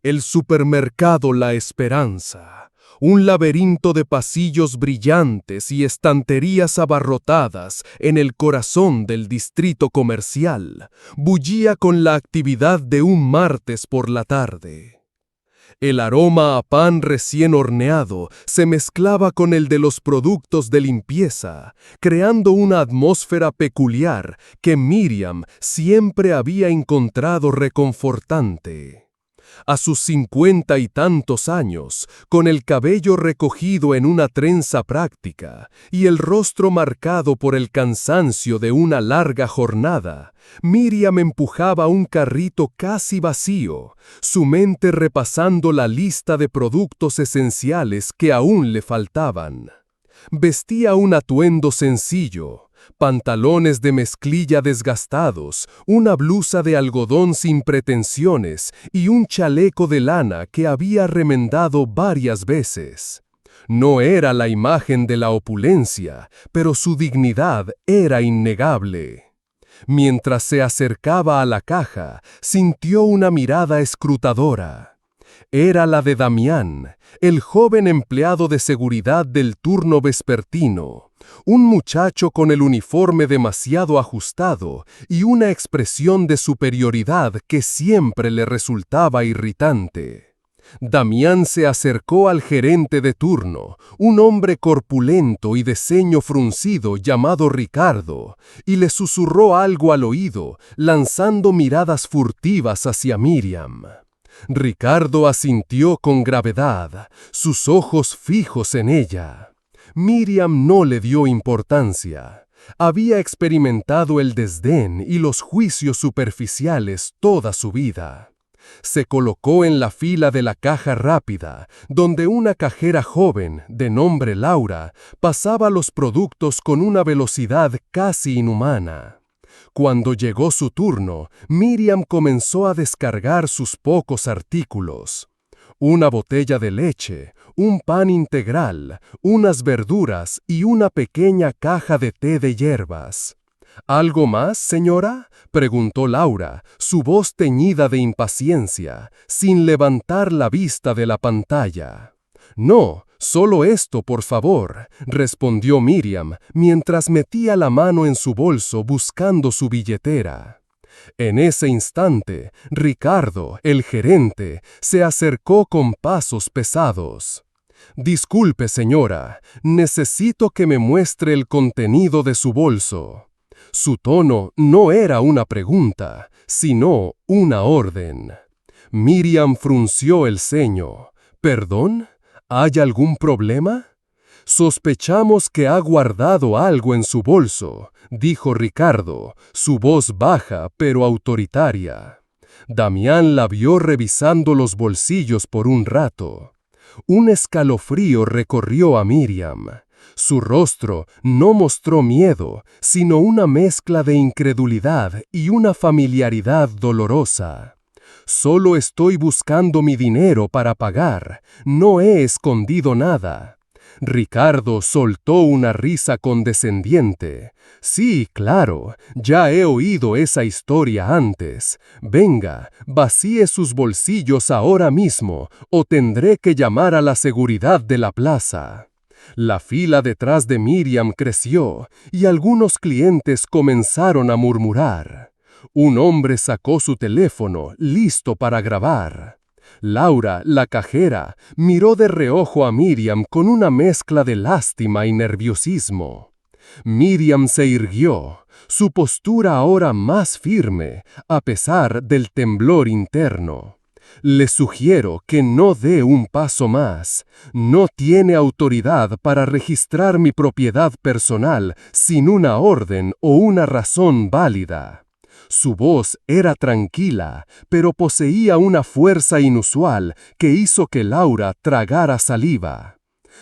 El supermercado La Esperanza, un laberinto de pasillos brillantes y estanterías abarrotadas en el corazón del distrito comercial, bullía con la actividad de un martes por la tarde. El aroma a pan recién horneado se mezclaba con el de los productos de limpieza, creando una atmósfera peculiar que Miriam siempre había encontrado reconfortante. A sus 50 y tantos años, con el cabello recogido en una trenza práctica y el rostro marcado por el cansancio de una larga jornada, Miriam empujaba un carrito casi vacío, su mente repasando la lista de productos esenciales que aún le faltaban. Vestía un atuendo sencillo, pantalones de mezclilla desgastados, una blusa de algodón sin pretensiones y un chaleco de lana que había remendado varias veces. No era la imagen de la opulencia, pero su dignidad era innegable. Mientras se acercaba a la caja, sintió una mirada escrutadora. Era la de Damián, el joven empleado de seguridad del turno vespertino, un muchacho con el uniforme demasiado ajustado y una expresión de superioridad que siempre le resultaba irritante. Damián se acercó al gerente de turno, un hombre corpulento y de ceño fruncido llamado Ricardo, y le susurró algo al oído, lanzando miradas furtivas hacia Miriam. Ricardo asintió con gravedad, sus ojos fijos en ella. Miriam no le dio importancia. Había experimentado el desdén y los juicios superficiales toda su vida. Se colocó en la fila de la caja rápida, donde una cajera joven, de nombre Laura, pasaba los productos con una velocidad casi inhumana. Cuando llegó su turno, Miriam comenzó a descargar sus pocos artículos. Una botella de leche, un pan integral, unas verduras y una pequeña caja de té de hierbas. ¿Algo más, señora?, preguntó Laura, su voz teñida de impaciencia, sin levantar la vista de la pantalla. No, solo esto, por favor, respondió Miriam, mientras metía la mano en su bolso buscando su billetera. En ese instante, Ricardo, el gerente, se acercó con pasos pesados. «Disculpe, señora, necesito que me muestre el contenido de su bolso». Su tono no era una pregunta, sino una orden. Miriam frunció el ceño. «¿Perdón? ¿Hay algún problema?» «Sospechamos que ha guardado algo en su bolso», dijo Ricardo, su voz baja pero autoritaria. Damián la vio revisando los bolsillos por un rato. Un escalofrío recorrió a Miriam. Su rostro no mostró miedo, sino una mezcla de incredulidad y una familiaridad dolorosa. «Solo estoy buscando mi dinero para pagar, no he escondido nada». Ricardo soltó una risa condescendiente. «Sí, claro, ya he oído esa historia antes. Venga, vacíe sus bolsillos ahora mismo, o tendré que llamar a la seguridad de la plaza». La fila detrás de Miriam creció, y algunos clientes comenzaron a murmurar. Un hombre sacó su teléfono, listo para grabar. Laura, la cajera, miró de reojo a Miriam con una mezcla de lástima y nerviosismo. Miriam se irguió, su postura ahora más firme, a pesar del temblor interno. «Le sugiero que no dé un paso más. No tiene autoridad para registrar mi propiedad personal sin una orden o una razón válida». Su voz era tranquila, pero poseía una fuerza inusual que hizo que Laura tragara saliva.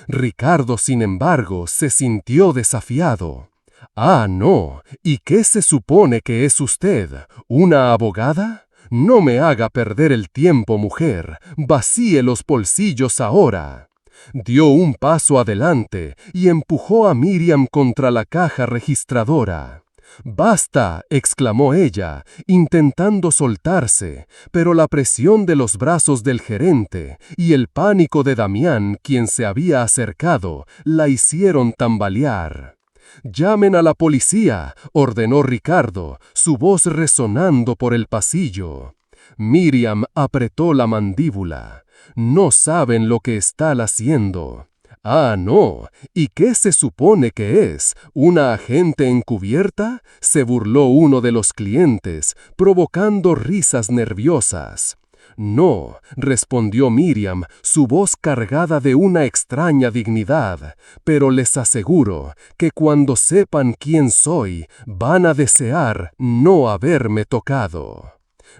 Ricardo, sin embargo, se sintió desafiado. «Ah, no. ¿Y qué se supone que es usted? ¿Una abogada? No me haga perder el tiempo, mujer. Vacíe los bolsillos ahora». Dio un paso adelante y empujó a Miriam contra la caja registradora. «¡Basta!», exclamó ella, intentando soltarse, pero la presión de los brazos del gerente y el pánico de Damián, quien se había acercado, la hicieron tambalear. «¡Llamen a la policía!», ordenó Ricardo, su voz resonando por el pasillo. Miriam apretó la mandíbula. «No saben lo que están haciendo». «Ah, no. ¿Y qué se supone que es? ¿Una agente encubierta?», se burló uno de los clientes, provocando risas nerviosas. «No», respondió Miriam, su voz cargada de una extraña dignidad, «pero les aseguro que cuando sepan quién soy, van a desear no haberme tocado».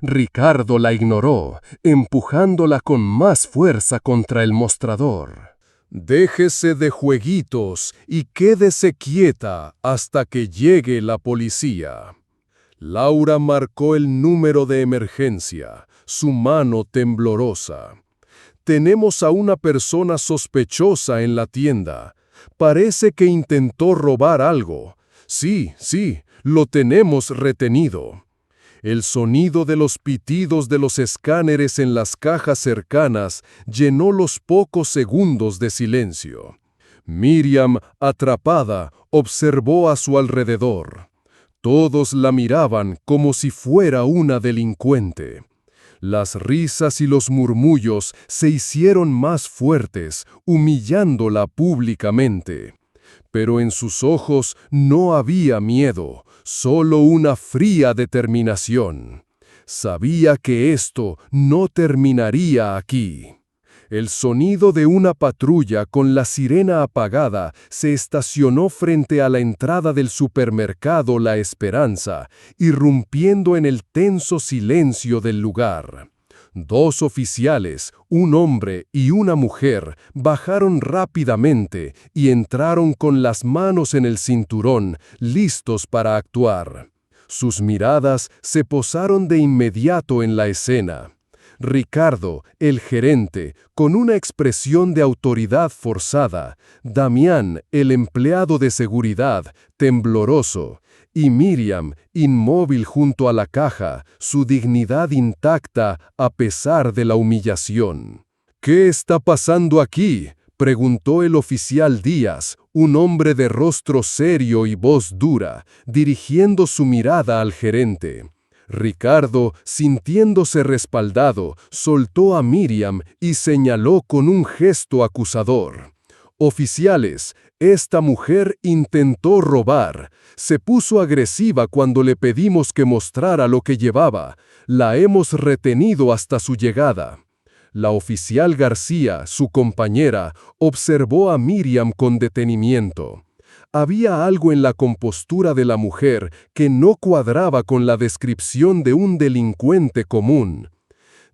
Ricardo la ignoró, empujándola con más fuerza contra el mostrador. «Déjese de jueguitos y quédese quieta hasta que llegue la policía». Laura marcó el número de emergencia, su mano temblorosa. «Tenemos a una persona sospechosa en la tienda. Parece que intentó robar algo. Sí, lo tenemos retenido». El sonido de los pitidos de los escáneres en las cajas cercanas llenó los pocos segundos de silencio. Miriam, atrapada, observó a su alrededor. Todos la miraban como si fuera una delincuente. Las risas y los murmullos se hicieron más fuertes, humillándola públicamente. Pero en sus ojos no había miedo, solo una fría determinación. Sabía que esto no terminaría aquí. El sonido de una patrulla con la sirena apagada se estacionó frente a la entrada del supermercado La Esperanza, irrumpiendo en el tenso silencio del lugar. 2 oficiales, un hombre y una mujer, bajaron rápidamente y entraron con las manos en el cinturón, listos para actuar. Sus miradas se posaron de inmediato en la escena. Ricardo, el gerente, con una expresión de autoridad forzada, Damián, el empleado de seguridad, tembloroso, y Miriam, inmóvil junto a la caja, su dignidad intacta a pesar de la humillación. «¿Qué está pasando aquí?», preguntó el oficial Díaz, un hombre de rostro serio y voz dura, dirigiendo su mirada al gerente. Ricardo, sintiéndose respaldado, soltó a Miriam y señaló con un gesto acusador. «Oficiales, esta mujer intentó robar. Se puso agresiva cuando le pedimos que mostrara lo que llevaba. La hemos retenido hasta su llegada». La oficial García, su compañera, observó a Miriam con detenimiento. Había algo en la compostura de la mujer que no cuadraba con la descripción de un delincuente común.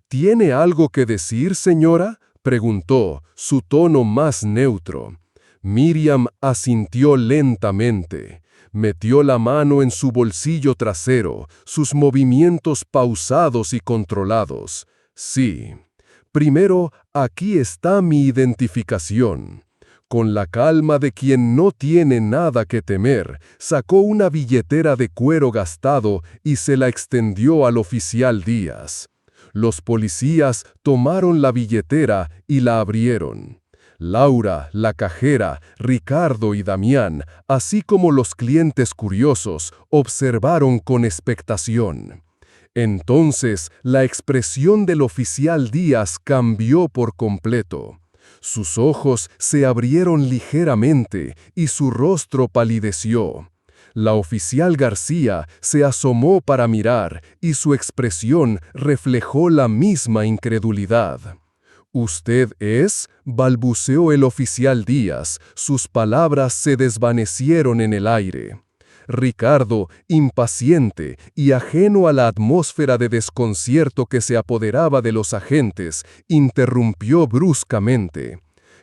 «¿Tiene algo que decir, señora?», preguntó, su tono más neutro. Miriam asintió lentamente. Metió la mano en su bolsillo trasero, sus movimientos pausados y controlados. «Sí. Primero, aquí está mi identificación». Con la calma de quien no tiene nada que temer, sacó una billetera de cuero gastado y se la extendió al oficial Díaz. Los policías tomaron la billetera y la abrieron. Laura, la cajera, Ricardo y Damián, así como los clientes curiosos, observaron con expectación. Entonces, la expresión del oficial Díaz cambió por completo. Sus ojos se abrieron ligeramente y su rostro palideció. La oficial García se asomó para mirar y su expresión reflejó la misma incredulidad. «¿Usted es?», balbuceó el oficial Díaz, sus palabras se desvanecieron en el aire. Ricardo, impaciente y ajeno a la atmósfera de desconcierto que se apoderaba de los agentes, interrumpió bruscamente.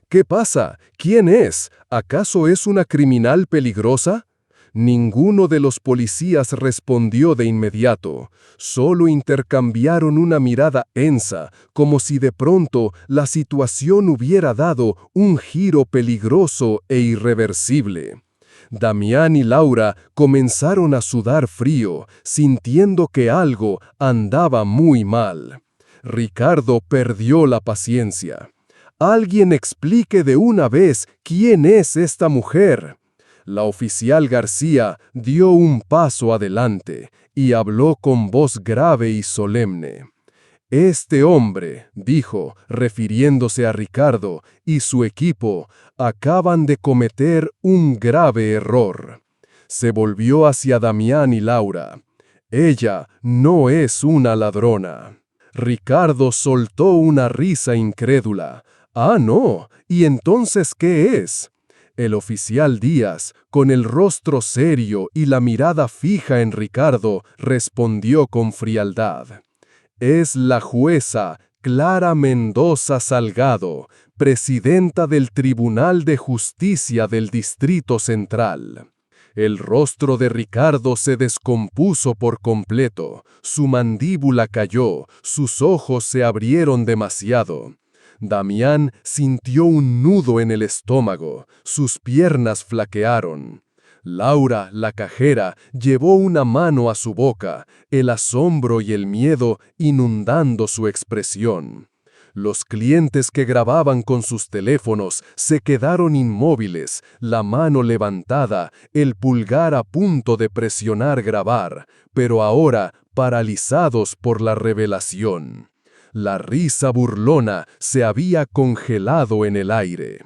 «¿Qué pasa? ¿Quién es? ¿Acaso es una criminal peligrosa?». Ninguno de los policías respondió de inmediato, solo intercambiaron una mirada hensa, como si de pronto la situación hubiera dado un giro peligroso e irreversible. Damián y Laura comenzaron a sudar frío, sintiendo que algo andaba muy mal. Ricardo perdió la paciencia. «Alguien explique de una vez quién es esta mujer». La oficial García dio un paso adelante y habló con voz grave y solemne. «Este hombre», dijo, refiriéndose a Ricardo y su equipo, acaban de cometer un grave error. Se volvió hacia Damián y Laura. «Ella no es una ladrona». Ricardo soltó una risa incrédula. «Ah, no, ¿y entonces qué es?» El oficial Díaz, con el rostro serio y la mirada fija en Ricardo, respondió con frialdad. «Es la jueza Clara Mendoza Salgado, presidenta del Tribunal de Justicia del Distrito Central». El rostro de Ricardo se descompuso por completo, su mandíbula cayó, sus ojos se abrieron demasiado. Damián sintió un nudo en el estómago, sus piernas flaquearon. Laura, la cajera, llevó una mano a su boca, el asombro y el miedo inundando su expresión. Los clientes que grababan con sus teléfonos se quedaron inmóviles, la mano levantada, el pulgar a punto de presionar grabar, pero ahora paralizados por la revelación. La risa burlona se había congelado en el aire.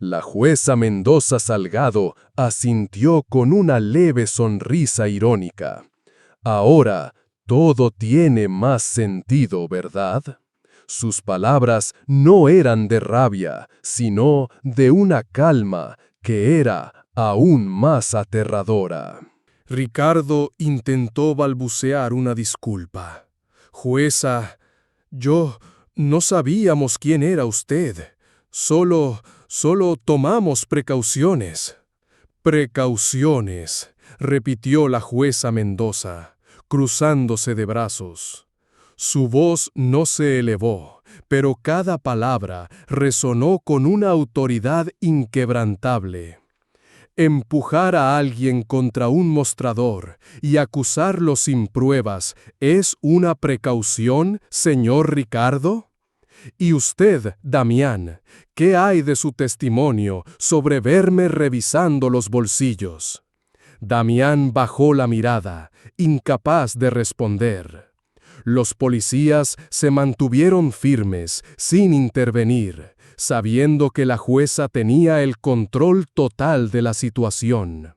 La jueza Mendoza Salgado asintió con una leve sonrisa irónica. «Ahora todo tiene más sentido, ¿verdad?». Sus palabras no eran de rabia, sino de una calma que era aún más aterradora. Ricardo intentó balbucear una disculpa. «Jueza, no sabíamos quién era usted. Solo tomamos precauciones». «Precauciones», repitió la jueza Mendoza, cruzándose de brazos. Su voz no se elevó, pero cada palabra resonó con una autoridad inquebrantable. «Empujar a alguien contra un mostrador y acusarlo sin pruebas es una precaución, señor Ricardo. Y usted, Damián, ¿qué hay de su testimonio sobre verme revisando los bolsillos?». Damián bajó la mirada, incapaz de responder. Los policías se mantuvieron firmes, sin intervenir, sabiendo que la jueza tenía el control total de la situación.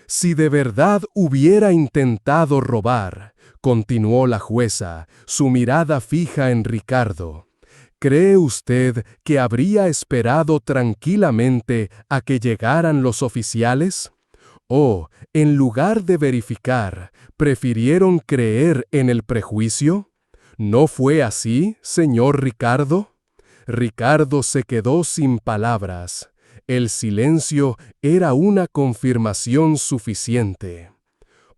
«Si de verdad hubiera intentado robar», continuó la jueza, su mirada fija en Ricardo, «¿cree usted que habría esperado tranquilamente a que llegaran los oficiales? ¿O, en lugar de verificar, prefirieron creer en el prejuicio? ¿No fue así, señor Ricardo?». Ricardo se quedó sin palabras. El silencio era una confirmación suficiente.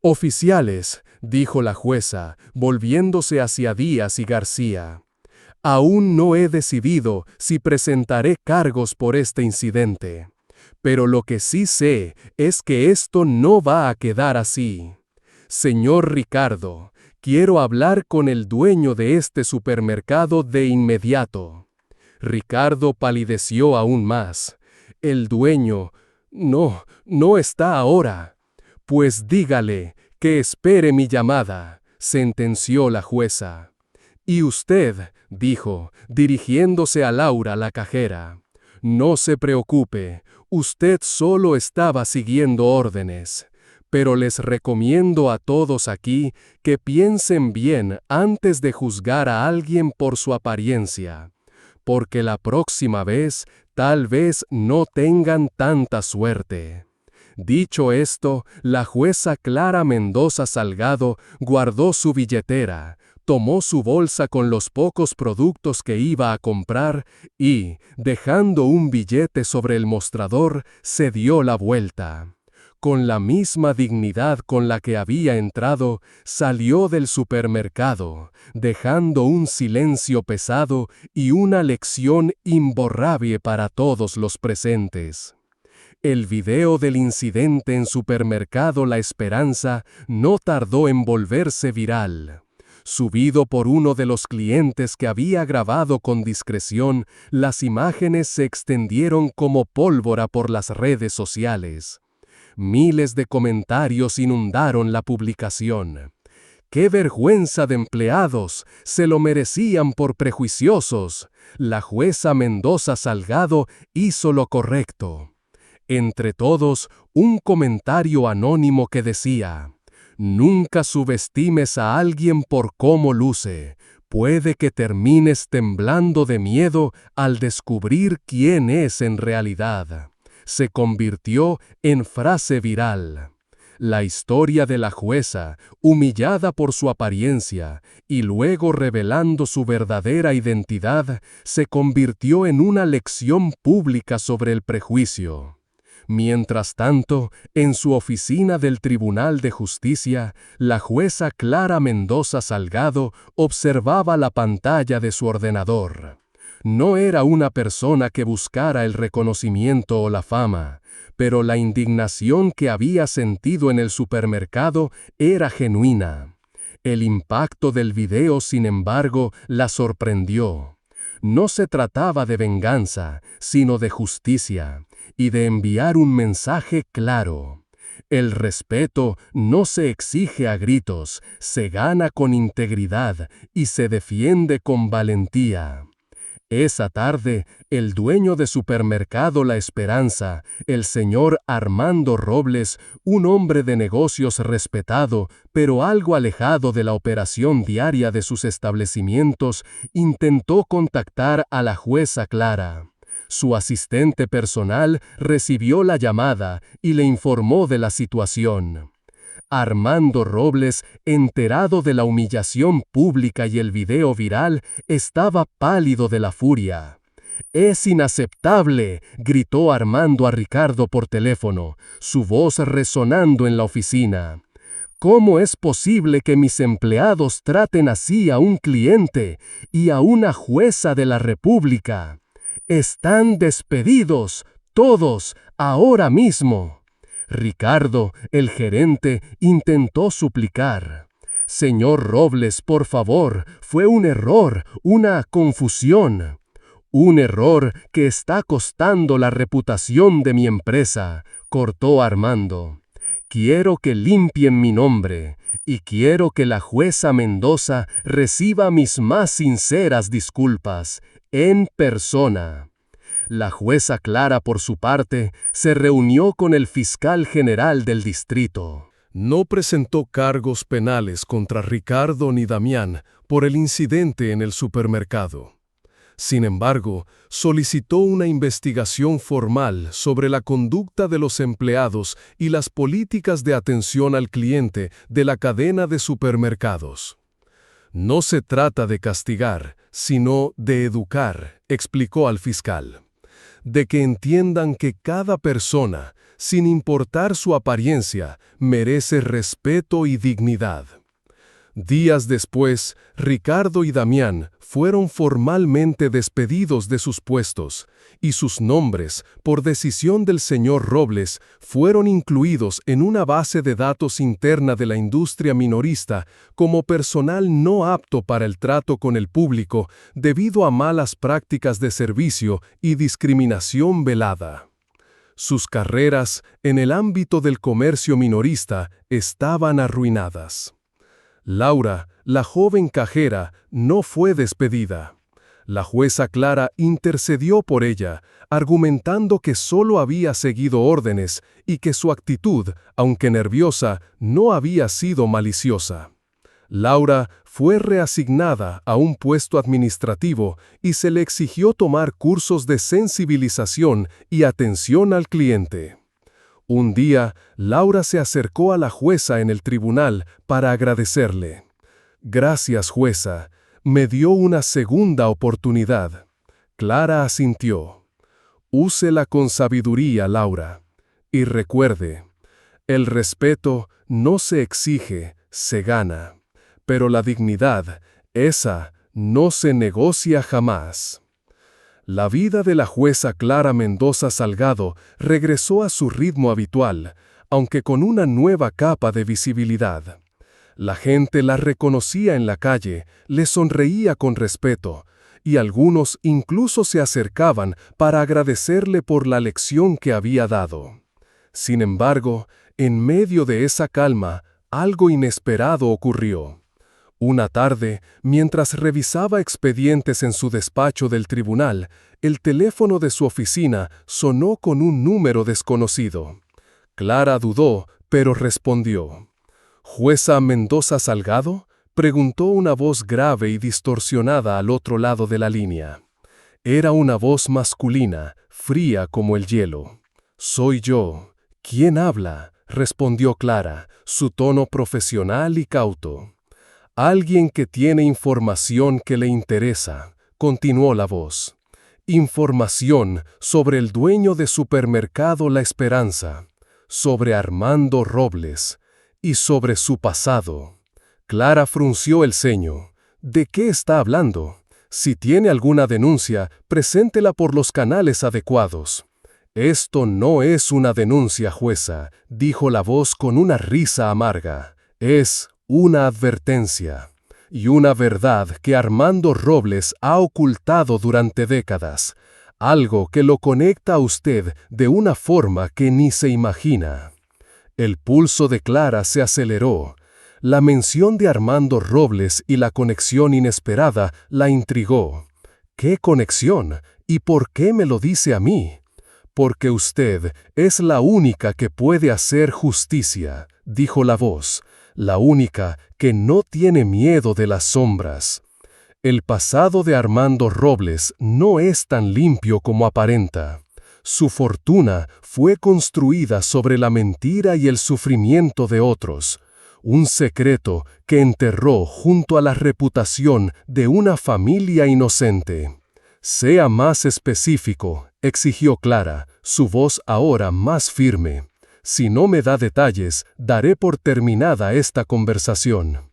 «Oficiales», dijo la jueza, volviéndose hacia Díaz y García, «aún no he decidido si presentaré cargos por este incidente. Pero lo que sí sé es que esto no va a quedar así. Señor Ricardo, quiero hablar con el dueño de este supermercado de inmediato». Ricardo palideció aún más. «El dueño no está ahora». «Pues dígale que espere mi llamada», sentenció la jueza. «Y usted», dijo, dirigiéndose a Laura, la cajera, «no se preocupe, usted solo estaba siguiendo órdenes. Pero les recomiendo a todos aquí que piensen bien antes de juzgar a alguien por su apariencia, porque la próxima vez tal vez no tengan tanta suerte». Dicho esto, la jueza Clara Mendoza Salgado guardó su billetera, tomó su bolsa con los pocos productos que iba a comprar y, dejando un billete sobre el mostrador, se dio la vuelta. Con la misma dignidad con la que había entrado, salió del supermercado, dejando un silencio pesado y una lección imborrable para todos los presentes. El video del incidente en supermercado La Esperanza no tardó en volverse viral. Subido por uno de los clientes que había grabado con discreción, las imágenes se extendieron como pólvora por las redes sociales. Miles de comentarios inundaron la publicación. ¡Qué vergüenza de empleados! ¡Se lo merecían por prejuiciosos! La jueza Mendoza Salgado hizo lo correcto. Entre todos, un comentario anónimo que decía: «Nunca subestimes a alguien por cómo luce. Puede que termines temblando de miedo al descubrir quién es en realidad». Se convirtió en frase viral. La historia de la jueza, humillada por su apariencia y luego revelando su verdadera identidad, se convirtió en una lección pública sobre el prejuicio. Mientras tanto, en su oficina del Tribunal de Justicia, la jueza Clara Mendoza Salgado observaba la pantalla de su ordenador. No era una persona que buscara el reconocimiento o la fama, pero la indignación que había sentido en el supermercado era genuina. El impacto del video, sin embargo, la sorprendió. No se trataba de venganza, sino de justicia, y de enviar un mensaje claro. El respeto no se exige a gritos, se gana con integridad y se defiende con valentía. Esa tarde, el dueño de supermercado La Esperanza, el señor Armando Robles, un hombre de negocios respetado, pero algo alejado de la operación diaria de sus establecimientos, intentó contactar a la jueza Clara. Su asistente personal recibió la llamada y le informó de la situación. Armando Robles, enterado de la humillación pública y el video viral, estaba pálido de la furia. «¡Es inaceptable!», gritó Armando a Ricardo por teléfono, su voz resonando en la oficina. «¿Cómo es posible que mis empleados traten así a un cliente y a una jueza de la República? Están despedidos, todos, ahora mismo». Ricardo, el gerente, intentó suplicar. «Señor Robles, por favor, fue un error, una confusión». «Un error que está costando la reputación de mi empresa», cortó Armando. «Quiero que limpien mi nombre, y quiero que la jueza Mendoza reciba mis más sinceras disculpas, en persona». La jueza Clara, por su parte, se reunió con el fiscal general del distrito. No presentó cargos penales contra Ricardo ni Damián por el incidente en el supermercado. Sin embargo, solicitó una investigación formal sobre la conducta de los empleados y las políticas de atención al cliente de la cadena de supermercados. «No se trata de castigar, sino de educar», explicó al fiscal. «De que entiendan que cada persona, sin importar su apariencia, merece respeto y dignidad». Días después, Ricardo y Damián fueron formalmente despedidos de sus puestos, y sus nombres, por decisión del señor Robles, fueron incluidos en una base de datos interna de la industria minorista como personal no apto para el trato con el público debido a malas prácticas de servicio y discriminación velada. Sus carreras en el ámbito del comercio minorista estaban arruinadas. Laura, la joven cajera, no fue despedida. La jueza Clara intercedió por ella, argumentando que solo había seguido órdenes y que su actitud, aunque nerviosa, no había sido maliciosa. Laura fue reasignada a un puesto administrativo y se le exigió tomar cursos de sensibilización y atención al cliente. Un día, Laura se acercó a la jueza en el tribunal para agradecerle. «Gracias, jueza. Me dio una segunda oportunidad». Clara asintió. «Úsela con sabiduría, Laura. Y recuerde, el respeto no se exige, se gana. Pero la dignidad, esa, no se negocia jamás». La vida de la jueza Clara Mendoza Salgado regresó a su ritmo habitual, aunque con una nueva capa de visibilidad. La gente la reconocía en la calle, le sonreía con respeto, y algunos incluso se acercaban para agradecerle por la lección que había dado. Sin embargo, en medio de esa calma, algo inesperado ocurrió. Una tarde, mientras revisaba expedientes en su despacho del tribunal, el teléfono de su oficina sonó con un número desconocido. Clara dudó, pero respondió. ¿Jueza Mendoza Salgado?, preguntó una voz grave y distorsionada al otro lado de la línea. Era una voz masculina, fría como el hielo. «Soy yo. ¿Quién habla?», respondió Clara, su tono profesional y cauto. «Alguien que tiene información que le interesa», continuó la voz. «Información sobre el dueño de supermercado La Esperanza, sobre Armando Robles y sobre su pasado». Clara frunció el ceño. ¿De qué está hablando? Si tiene alguna denuncia, preséntela por los canales adecuados. «Esto no es una denuncia, jueza», dijo la voz con una risa amarga. «Es una advertencia. Y una verdad que Armando Robles ha ocultado durante décadas. Algo que lo conecta a usted de una forma que ni se imagina». El pulso de Clara se aceleró. La mención de Armando Robles y la conexión inesperada la intrigó. ¿Qué conexión? ¿Y por qué me lo dice a mí? «Porque usted es la única que puede hacer justicia», dijo la voz, «la única que no tiene miedo de las sombras. El pasado de Armando Robles no es tan limpio como aparenta. Su fortuna fue construida sobre la mentira y el sufrimiento de otros. Un secreto que enterró junto a la reputación de una familia inocente». «Sea más específico», exigió Clara, su voz ahora más firme. «Si no me da detalles, daré por terminada esta conversación».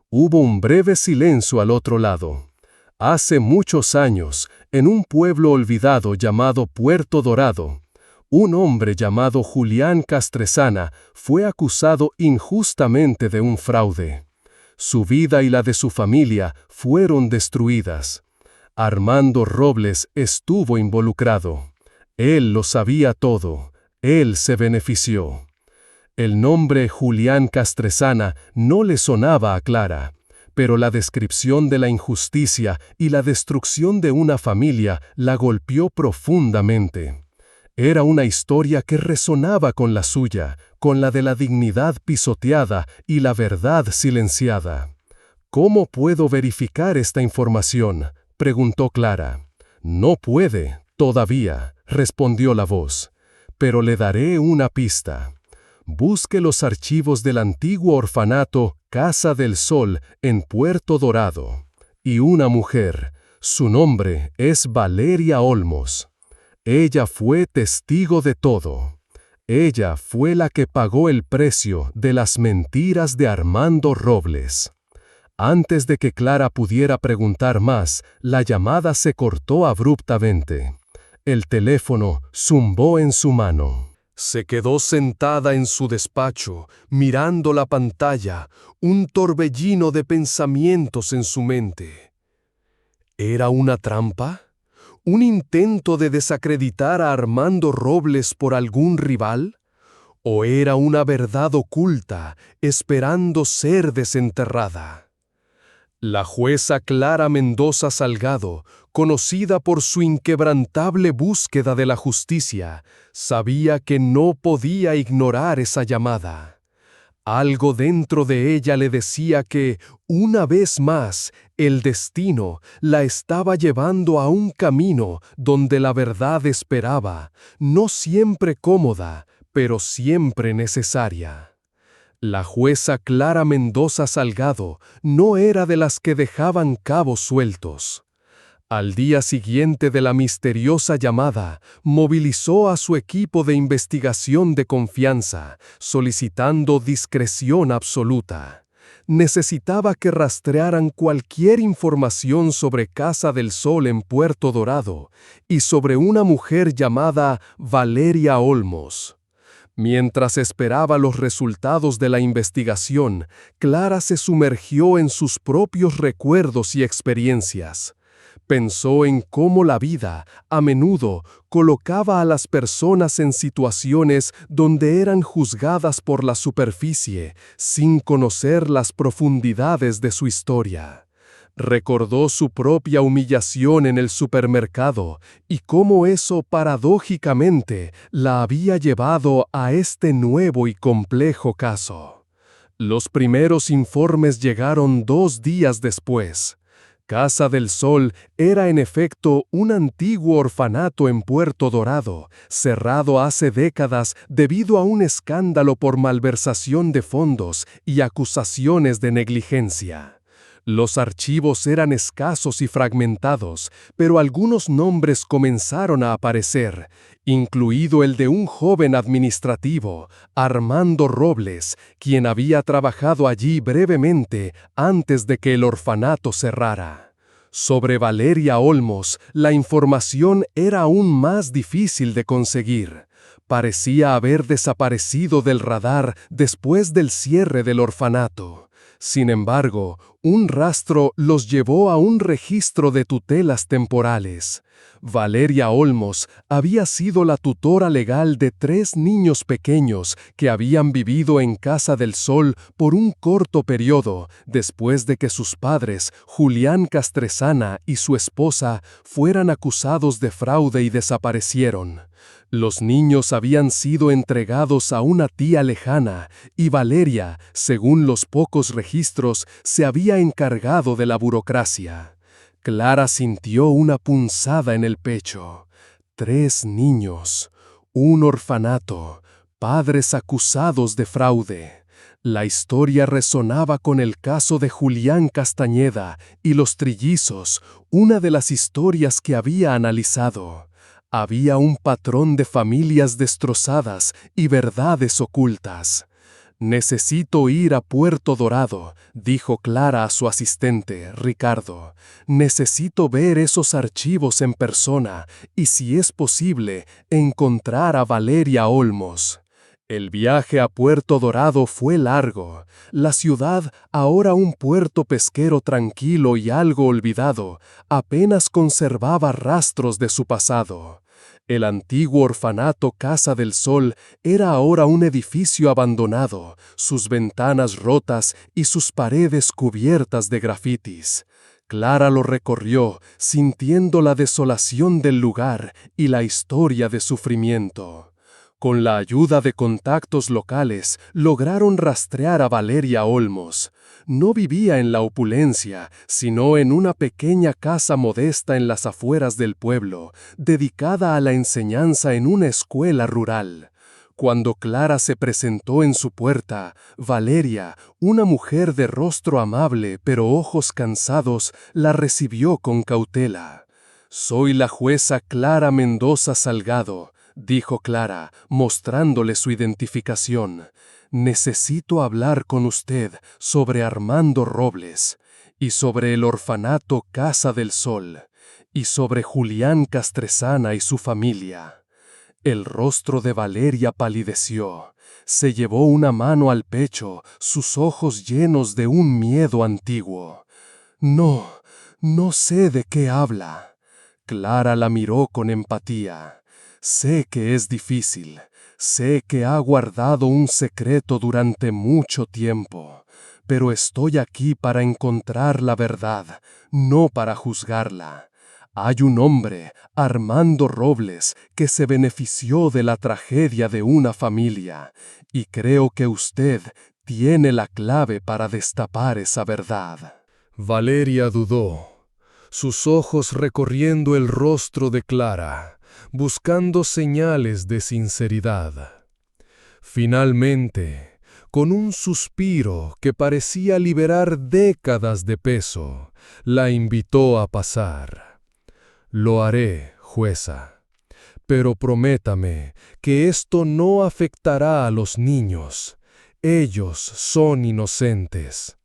Hubo un breve silencio al otro lado. Hace muchos años, en un pueblo olvidado llamado Puerto Dorado, un hombre llamado Julián Castresana fue acusado injustamente de un fraude. Su vida y la de su familia fueron destruidas. Armando Robles estuvo involucrado. Él lo sabía todo. Él se benefició. El nombre Julián Castresana no le sonaba a Clara, pero la descripción de la injusticia y la destrucción de una familia la golpeó profundamente. Era una historia que resonaba con la suya, con la de la dignidad pisoteada y la verdad silenciada. «¿Cómo puedo verificar esta información?», preguntó Clara. «No puede, todavía», respondió la voz, «pero le daré una pista. Busque los archivos del antiguo orfanato Casa del Sol en Puerto Dorado. Y una mujer, su nombre es Valeria Olmos. Ella fue testigo de todo. Ella fue la que pagó el precio de las mentiras de Armando Robles». Antes de que Clara pudiera preguntar más, la llamada se cortó abruptamente. El teléfono zumbó en su mano. Se quedó sentada en su despacho, mirando la pantalla, un torbellino de pensamientos en su mente. ¿Era una trampa? ¿Un intento de desacreditar a Armando Robles por algún rival? ¿O era una verdad oculta, esperando ser desenterrada? La jueza Clara Mendoza Salgado, conocida por su inquebrantable búsqueda de la justicia, sabía que no podía ignorar esa llamada. Algo dentro de ella le decía que, una vez más, el destino la estaba llevando a un camino donde la verdad esperaba, no siempre cómoda, pero siempre necesaria. La jueza Clara Mendoza Salgado no era de las que dejaban cabos sueltos. Al día siguiente de la misteriosa llamada, movilizó a su equipo de investigación de confianza, solicitando discreción absoluta. necesitaba que rastrearan cualquier información sobre Casa del Sol en Puerto Dorado y sobre una mujer llamada Valeria Olmos. Mientras esperaba los resultados de la investigación, Clara se sumergió en sus propios recuerdos y experiencias. Pensó en cómo la vida, a menudo, colocaba a las personas en situaciones donde eran juzgadas por la superficie, sin conocer las profundidades de su historia. Recordó su propia humillación en el supermercado y cómo eso paradójicamente la había llevado a este nuevo y complejo caso. Los primeros informes llegaron 2 días después. Casa del Sol era en efecto un antiguo orfanato en Puerto Dorado, cerrado hace décadas debido a un escándalo por malversación de fondos y acusaciones de negligencia. Los archivos eran escasos y fragmentados, pero algunos nombres comenzaron a aparecer, incluido el de un joven administrativo, Armando Robles, quien había trabajado allí brevemente antes de que el orfanato cerrara. Sobre Valeria Olmos, la información era aún más difícil de conseguir. Parecía haber desaparecido del radar después del cierre del orfanato. Sin embargo, un rastro los llevó a un registro de tutelas temporales. Valeria Olmos había sido la tutora legal de 3 niños pequeños que habían vivido en Casa del Sol por un corto periodo después de que sus padres, Julián Castresana y su esposa, fueran acusados de fraude y desaparecieron. Los niños habían sido entregados a una tía lejana y Valeria, según los pocos registros, se había encargado de la burocracia. Clara sintió una punzada en el pecho. 3 niños, un orfanato, padres acusados de fraude. La historia resonaba con el caso de Julián Castañeda y los trillizos, una de las historias que había analizado. Había un patrón de familias destrozadas y verdades ocultas. «Necesito ir a Puerto Dorado», dijo Clara a su asistente, Ricardo. «Necesito ver esos archivos en persona y, si es posible, encontrar a Valeria Olmos». El viaje a Puerto Dorado fue largo. La ciudad, ahora un puerto pesquero tranquilo y algo olvidado, apenas conservaba rastros de su pasado. El antiguo orfanato Casa del Sol era ahora un edificio abandonado, sus ventanas rotas y sus paredes cubiertas de grafitis. Clara lo recorrió, sintiendo la desolación del lugar y la historia de sufrimiento. Con la ayuda de contactos locales, lograron rastrear a Valeria Olmos. No vivía en la opulencia, sino en una pequeña casa modesta en las afueras del pueblo, dedicada a la enseñanza en una escuela rural. Cuando Clara se presentó en su puerta, Valeria, una mujer de rostro amable pero ojos cansados, la recibió con cautela. «Soy la jueza Clara Mendoza Salgado», dijo Clara, mostrándole su identificación. «Necesito hablar con usted sobre Armando Robles, y sobre el orfanato Casa del Sol, y sobre Julián Castresana y su familia». El rostro de Valeria palideció. Se llevó una mano al pecho, sus ojos llenos de un miedo antiguo. «No, no sé de qué habla». Clara la miró con empatía. «Sé que es difícil, sé que ha guardado un secreto durante mucho tiempo, pero estoy aquí para encontrar la verdad, no para juzgarla. Hay un hombre, Armando Robles, que se benefició de la tragedia de una familia, y creo que usted tiene la clave para destapar esa verdad». Valeria dudó, sus ojos recorriendo el rostro de Clara, buscando señales de sinceridad. Finalmente, con un suspiro que parecía liberar décadas de peso, la invitó a pasar. «Lo haré, jueza, pero prométame que esto no afectará a los niños. Ellos son inocentes».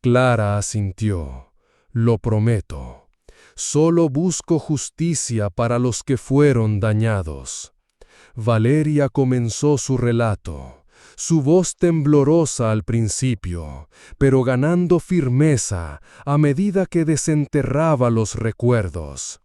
Clara asintió. Lo prometo. Solo busco justicia para los que fueron dañados. Valeria comenzó su relato, su voz temblorosa al principio, pero ganando firmeza a medida que desenterraba los recuerdos.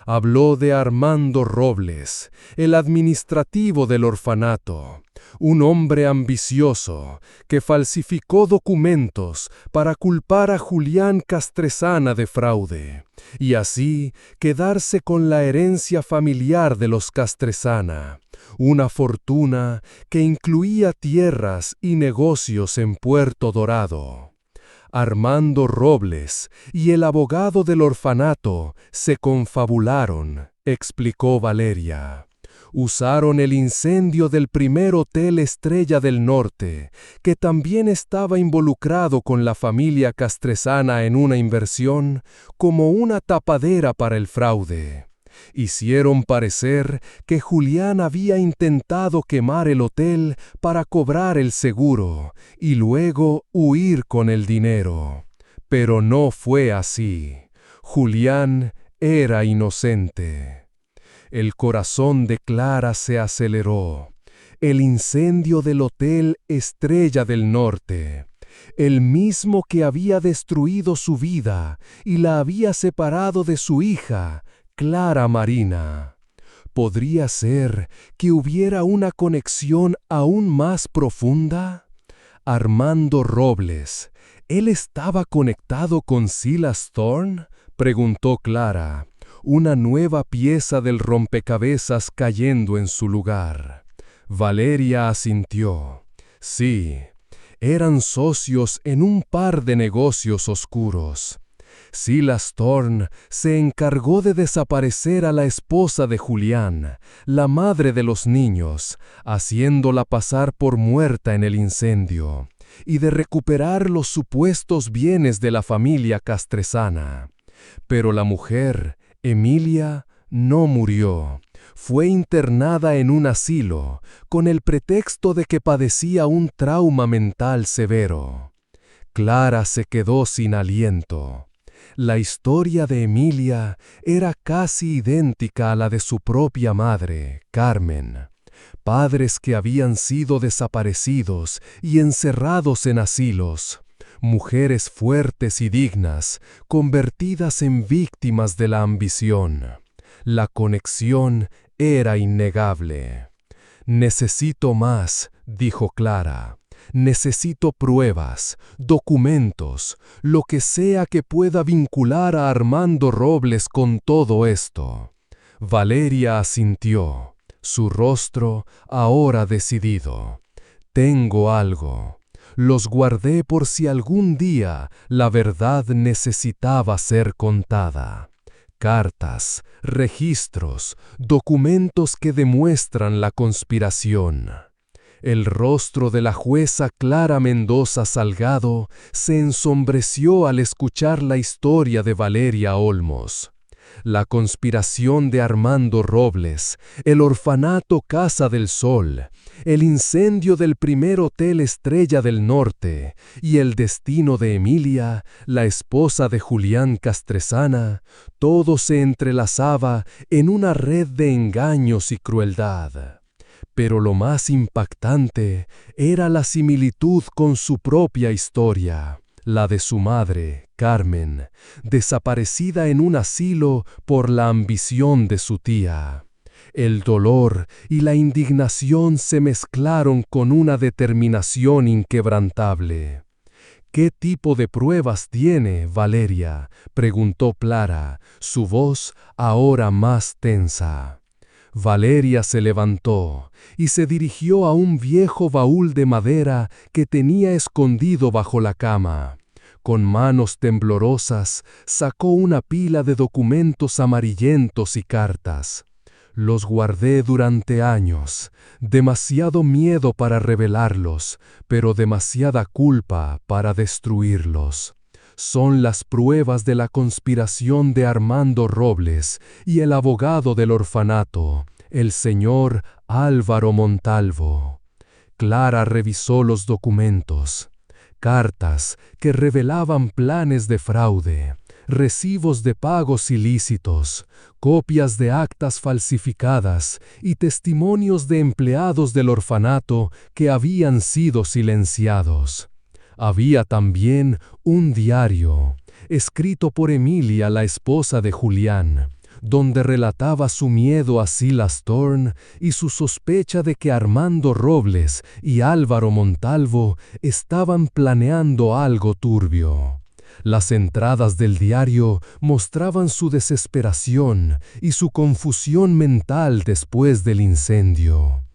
Habló de Armando Robles, el administrativo del orfanato, un hombre ambicioso que falsificó documentos para culpar a Julián Castresana de fraude, y así quedarse con la herencia familiar de los Castresana, una fortuna que incluía tierras y negocios en Puerto Dorado. Armando Robles y el abogado del orfanato se confabularon, explicó Valeria. Usaron el incendio del primer Hotel Estrella del Norte, que también estaba involucrado con la familia Castresana en una inversión, como una tapadera para el fraude. Hicieron parecer que Julián había intentado quemar el hotel para cobrar el seguro y luego huir con el dinero. Pero no fue así. Julián era inocente. El corazón de Clara se aceleró. El incendio del Hotel Estrella del Norte, el mismo que había destruido su vida y la había separado de su hija, Clara Marina. ¿Podría ser que hubiera una conexión aún más profunda? Armando Robles, ¿él estaba conectado con Silas Thorne?, preguntó Clara, una nueva pieza del rompecabezas cayendo en su lugar. Valeria asintió. Sí, eran socios en un par de negocios oscuros. Silas Thorne se encargó de desaparecer a la esposa de Julián, la madre de los niños, haciéndola pasar por muerta en el incendio, y de recuperar los supuestos bienes de la familia Castresana. Pero la mujer, Emilia, no murió. Fue internada en un asilo, con el pretexto de que padecía un trauma mental severo. Clara se quedó sin aliento. La historia de Emilia era casi idéntica a la de su propia madre, Carmen. Padres que habían sido desaparecidos y encerrados en asilos. Mujeres fuertes y dignas, convertidas en víctimas de la ambición. La conexión era innegable. «Necesito más», dijo Clara. «Necesito pruebas, documentos, lo que sea que pueda vincular a Armando Robles con todo esto». Valeria asintió, su rostro ahora decidido. «Tengo algo. Los guardé por si algún día la verdad necesitaba ser contada. Cartas, registros, documentos que demuestran la conspiración». El rostro de la jueza Clara Mendoza Salgado se ensombreció al escuchar la historia de Valeria Olmos. La conspiración de Armando Robles, el orfanato Casa del Sol, el incendio del primer Hotel Estrella del Norte y el destino de Emilia, la esposa de Julián Castresana, todo se entrelazaba en una red de engaños y crueldad. Pero lo más impactante era la similitud con su propia historia, la de su madre, Carmen, desaparecida en un asilo por la ambición de su tía. El dolor y la indignación se mezclaron con una determinación inquebrantable. «¿Qué tipo de pruebas tiene, Valeria?», preguntó Clara, su voz ahora más tensa. Valeria se levantó y se dirigió a un viejo baúl de madera que tenía escondido bajo la cama. Con manos temblorosas sacó una pila de documentos amarillentos y cartas. «Los guardé durante años, demasiado miedo para revelarlos, pero demasiada culpa para destruirlos. Son las pruebas de la conspiración de Armando Robles y el abogado del orfanato, el señor Álvaro Montalvo». Clara revisó los documentos. cartas que revelaban planes de fraude, recibos de pagos ilícitos, copias de actas falsificadas y testimonios de empleados del orfanato que habían sido silenciados. Había también un diario, escrito por Emilia, la esposa de Julián, donde relataba su miedo a Silas Thorne y su sospecha de que Armando Robles y Álvaro Montalvo estaban planeando algo turbio. Las entradas del diario mostraban su desesperación y su confusión mental después del incendio.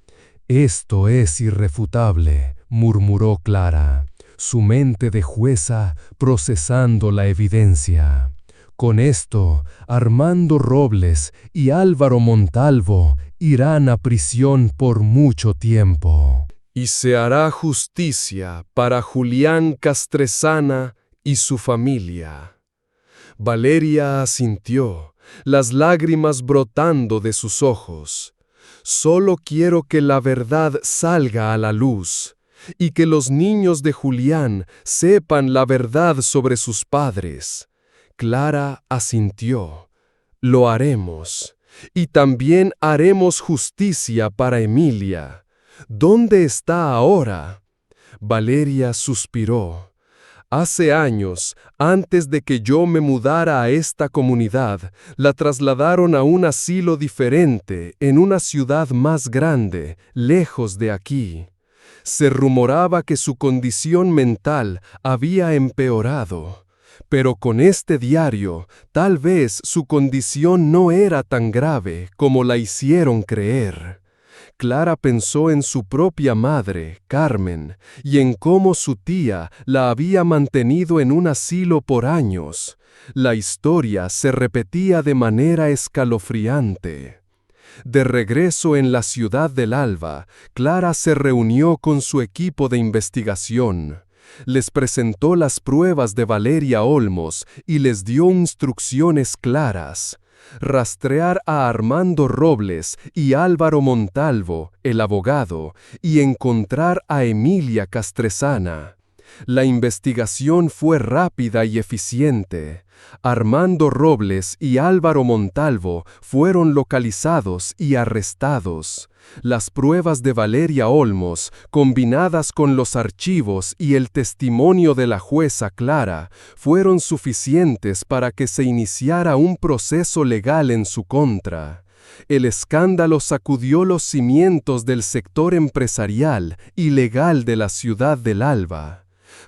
«Esto es irrefutable», murmuró Clara, su mente de jueza procesando la evidencia. «Con esto, Armando Robles y Álvaro Montalvo irán a prisión por mucho tiempo. Y se hará justicia para Julián Castresana y su familia». Valeria asintió, las lágrimas brotando de sus ojos. «Solo quiero que la verdad salga a la luz, y que los niños de Julián sepan la verdad sobre sus padres». Clara asintió. «Lo haremos. Y también haremos justicia para Emilia. ¿Dónde está ahora?». Valeria suspiró. «Hace años, antes de que yo me mudara a esta comunidad, la trasladaron a un asilo diferente, en una ciudad más grande, lejos de aquí. Se rumoraba que su condición mental había empeorado. Pero con este diario, tal vez su condición no era tan grave como la hicieron creer». Clara pensó en su propia madre, Carmen, y en cómo su tía la había mantenido en un asilo por años. La historia se repetía de manera escalofriante. De regreso en la ciudad del Alba, Clara se reunió con su equipo de investigación. Les presentó las pruebas de Valeria Olmos y les dio instrucciones claras: rastrear a Armando Robles y Álvaro Montalvo, el abogado, y encontrar a Emilia Castresana. La investigación fue rápida y eficiente. Armando Robles y Álvaro Montalvo fueron localizados y arrestados. Las pruebas de Valeria Olmos, combinadas con los archivos y el testimonio de la jueza Clara, fueron suficientes para que se iniciara un proceso legal en su contra. El escándalo sacudió los cimientos del sector empresarial y legal de la ciudad del Alba.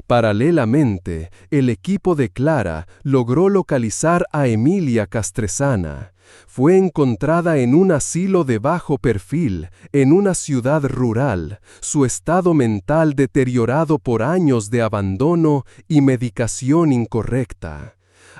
Paralelamente, el equipo de Clara logró localizar a Emilia Castresana. Fue encontrada en un asilo de bajo perfil, en una ciudad rural, su estado mental deteriorado por años de abandono y medicación incorrecta.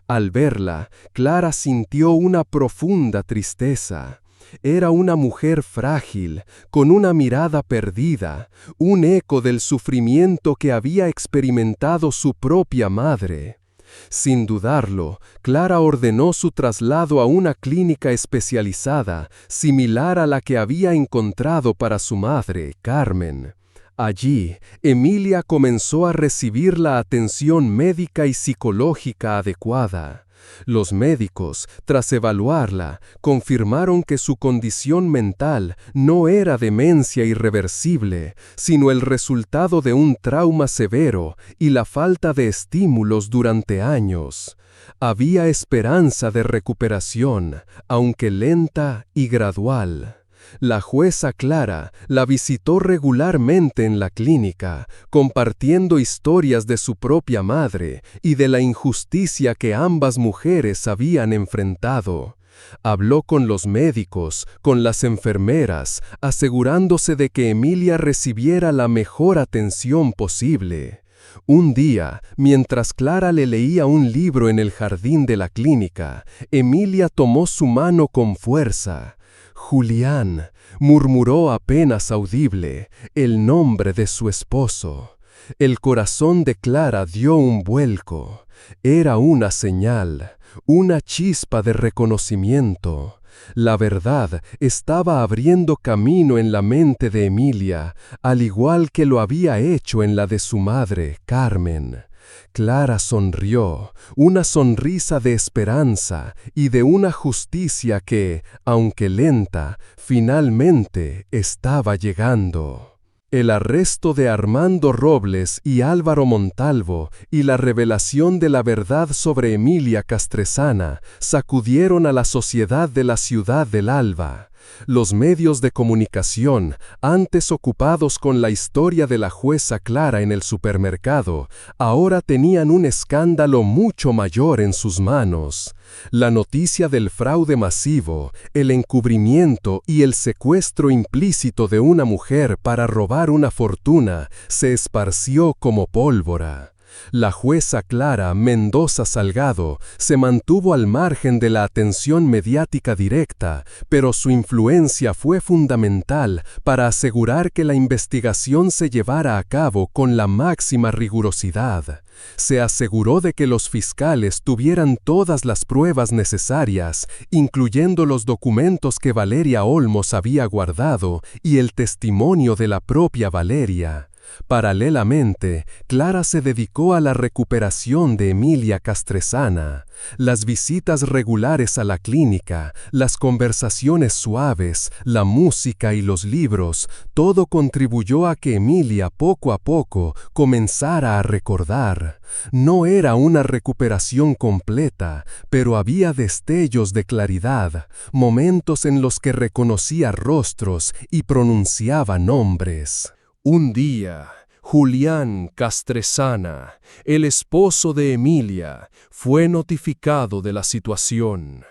Al verla, Clara sintió una profunda tristeza. Era una mujer frágil, con una mirada perdida, un eco del sufrimiento que había experimentado su propia madre. Sin dudarlo, Clara ordenó su traslado a una clínica especializada, similar a la que había encontrado para su madre, Carmen. Allí, Emilia comenzó a recibir la atención médica y psicológica adecuada. Los médicos, tras evaluarla, confirmaron que su condición mental no era demencia irreversible, sino el resultado de un trauma severo y la falta de estímulos durante años. Había esperanza de recuperación, aunque lenta y gradual. La jueza Clara la visitó regularmente en la clínica, compartiendo historias de su propia madre y de la injusticia que ambas mujeres habían enfrentado. Habló con los médicos, con las enfermeras, asegurándose de que Emilia recibiera la mejor atención posible. Un día, mientras Clara le leía un libro en el jardín de la clínica, Emilia tomó su mano con fuerza. «Julián», murmuró apenas audible, el nombre de su esposo. El corazón de Clara dio un vuelco. Era una señal, una chispa de reconocimiento. La verdad estaba abriendo camino en la mente de Emilia, al igual que lo había hecho en la de su madre, Carmen. Clara sonrió, una sonrisa de esperanza y de una justicia que, aunque lenta, finalmente estaba llegando. El arresto de Armando Robles y Álvaro Montalvo y la revelación de la verdad sobre Emilia Castresana sacudieron a la sociedad de la ciudad del Alba. Los medios de comunicación, antes ocupados con la historia de la jueza Clara en el supermercado, ahora tenían un escándalo mucho mayor en sus manos. La noticia del fraude masivo, el encubrimiento y el secuestro implícito de una mujer para robar una fortuna se esparció como pólvora. La jueza Clara Mendoza Salgado se mantuvo al margen de la atención mediática directa, pero su influencia fue fundamental para asegurar que la investigación se llevara a cabo con la máxima rigurosidad. Se aseguró de que los fiscales tuvieran todas las pruebas necesarias, incluyendo los documentos que Valeria Olmos había guardado y el testimonio de la propia Valeria. Paralelamente, Clara se dedicó a la recuperación de Emilia Castresana. Las visitas regulares a la clínica, las conversaciones suaves, la música y los libros, todo contribuyó a que Emilia poco a poco comenzara a recordar. No era una recuperación completa, pero había destellos de claridad, momentos en los que reconocía rostros y pronunciaba nombres. Un día, Julián Castresana, el esposo de Emilia, fue notificado de la situación.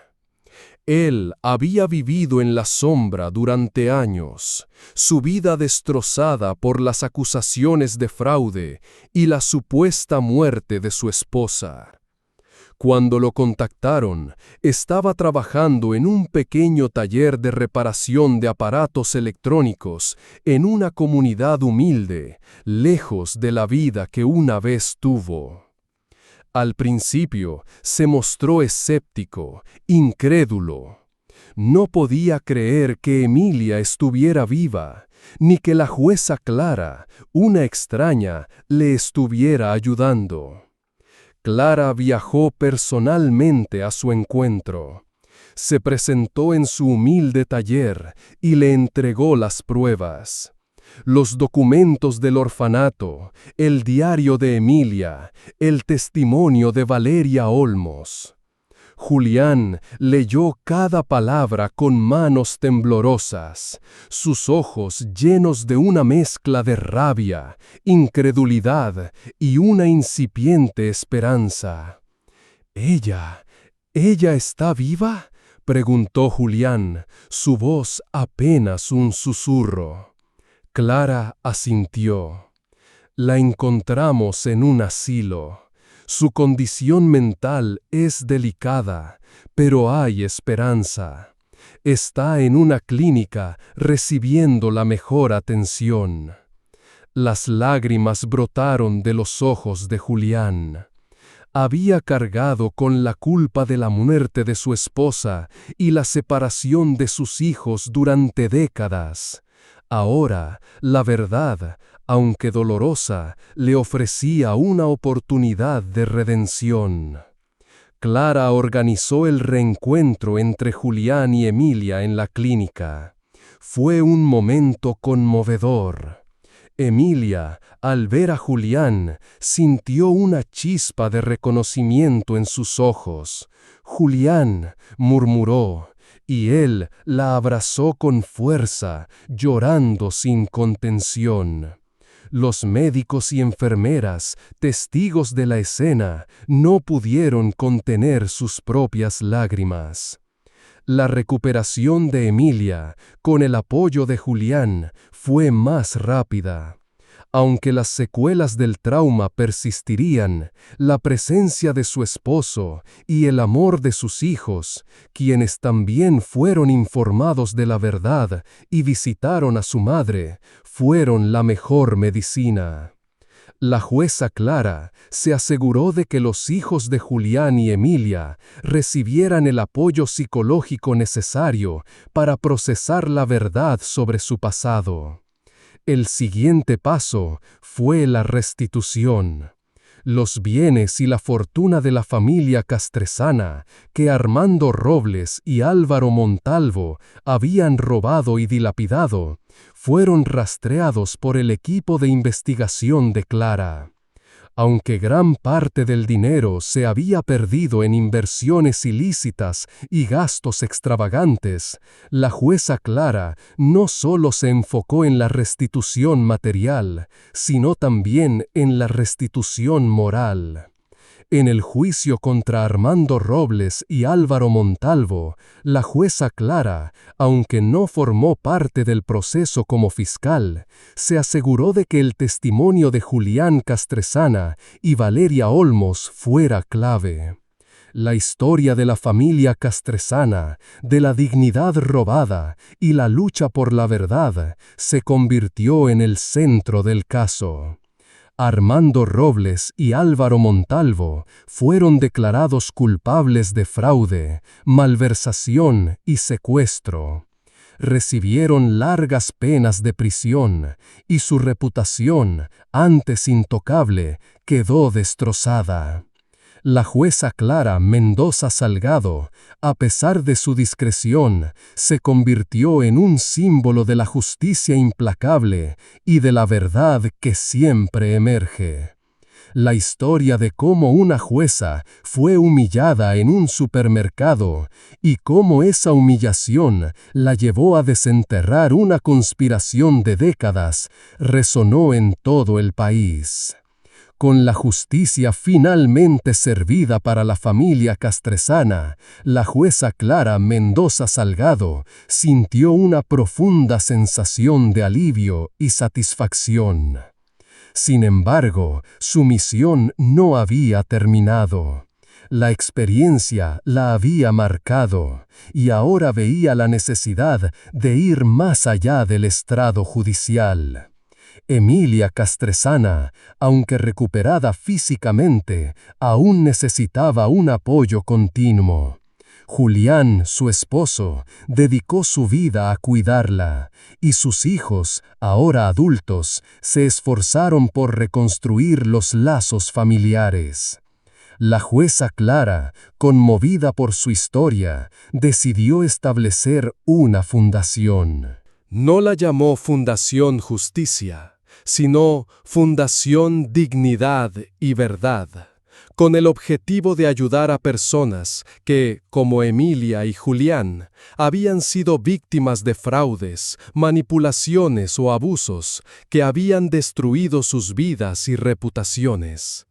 Él había vivido en la sombra durante años, su vida destrozada por las acusaciones de fraude y la supuesta muerte de su esposa. Cuando lo contactaron, estaba trabajando en un pequeño taller de reparación de aparatos electrónicos en una comunidad humilde, lejos de la vida que una vez tuvo. Al principio se mostró escéptico, incrédulo. No podía creer que Emilia estuviera viva, ni que la jueza Clara, una extraña, le estuviera ayudando. Clara viajó personalmente a su encuentro. Se presentó en su humilde taller y le entregó las pruebas. Los documentos del orfanato, el diario de Emilia, el testimonio de Valeria Olmos. Julián leyó cada palabra con manos temblorosas, sus ojos llenos de una mezcla de rabia, incredulidad y una incipiente esperanza. ¿Ella está viva?, preguntó Julián, su voz apenas un susurro. Clara asintió. La encontramos en un asilo. Su condición mental es delicada, pero hay esperanza. Está en una clínica recibiendo la mejor atención. Las lágrimas brotaron de los ojos de Julián. Había cargado con la culpa de la muerte de su esposa y la separación de sus hijos durante décadas. Ahora, la verdad, aunque dolorosa, le ofrecía una oportunidad de redención. Clara organizó el reencuentro entre Julián y Emilia en la clínica. Fue un momento conmovedor. Emilia, al ver a Julián, sintió una chispa de reconocimiento en sus ojos. «Julián», murmuró, y él la abrazó con fuerza, llorando sin contención. Los médicos y enfermeras, testigos de la escena, no pudieron contener sus propias lágrimas. La recuperación de Emilia, con el apoyo de Julián, fue más rápida. Aunque las secuelas del trauma persistirían, la presencia de su esposo y el amor de sus hijos, quienes también fueron informados de la verdad y visitaron a su madre, fueron la mejor medicina. La jueza Clara se aseguró de que los hijos de Julián y Emilia recibieran el apoyo psicológico necesario para procesar la verdad sobre su pasado. El siguiente paso fue la restitución. Los bienes y la fortuna de la familia Castresana, que Armando Robles y Álvaro Montalvo habían robado y dilapidado, fueron rastreados por el equipo de investigación de Clara. Aunque gran parte del dinero se había perdido en inversiones ilícitas y gastos extravagantes, la jueza Clara no solo se enfocó en la restitución material, sino también en la restitución moral. En el juicio contra Armando Robles y Álvaro Montalvo, la jueza Clara, aunque no formó parte del proceso como fiscal, se aseguró de que el testimonio de Julián Castresana y Valeria Olmos fuera clave. La historia de la familia Castresana, de la dignidad robada y la lucha por la verdad se convirtió en el centro del caso. Armando Robles y Álvaro Montalvo fueron declarados culpables de fraude, malversación y secuestro. Recibieron largas penas de prisión y su reputación, antes intocable, quedó destrozada. La jueza Clara Mendoza Salgado, a pesar de su discreción, se convirtió en un símbolo de la justicia implacable y de la verdad que siempre emerge. La historia de cómo una jueza fue humillada en un supermercado y cómo esa humillación la llevó a desenterrar una conspiración de décadas resonó en todo el país. Con la justicia finalmente servida para la familia Castresana, la jueza Clara Mendoza Salgado sintió una profunda sensación de alivio y satisfacción. Sin embargo, su misión no había terminado. La experiencia la había marcado y ahora veía la necesidad de ir más allá del estrado judicial. Emilia Castresana, aunque recuperada físicamente, aún necesitaba un apoyo continuo. Julián, su esposo, dedicó su vida a cuidarla, y sus hijos, ahora adultos, se esforzaron por reconstruir los lazos familiares. La jueza Clara, conmovida por su historia, decidió establecer una fundación. No la llamó Fundación Justicia, sino Fundación Dignidad y Verdad, con el objetivo de ayudar a personas que, como Emilia y Julián, habían sido víctimas de fraudes, manipulaciones o abusos que habían destruido sus vidas y reputaciones.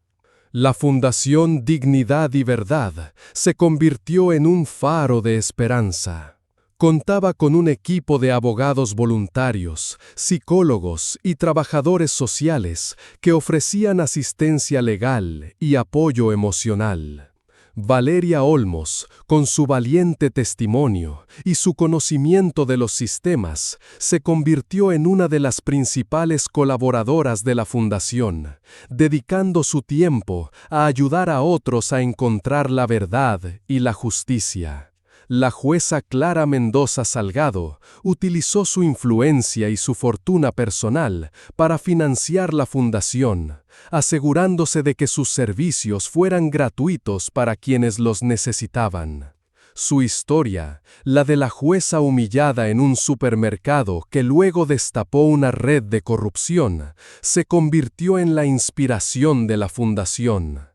La Fundación Dignidad y Verdad se convirtió en un faro de esperanza. Contaba con un equipo de abogados voluntarios, psicólogos y trabajadores sociales que ofrecían asistencia legal y apoyo emocional. Valeria Olmos, con su valiente testimonio y su conocimiento de los sistemas, se convirtió en una de las principales colaboradoras de la fundación, dedicando su tiempo a ayudar a otros a encontrar la verdad y la justicia. La jueza Clara Mendoza Salgado utilizó su influencia y su fortuna personal para financiar la fundación, asegurándose de que sus servicios fueran gratuitos para quienes los necesitaban. Su historia, la de la jueza humillada en un supermercado que luego destapó una red de corrupción, se convirtió en la inspiración de la fundación.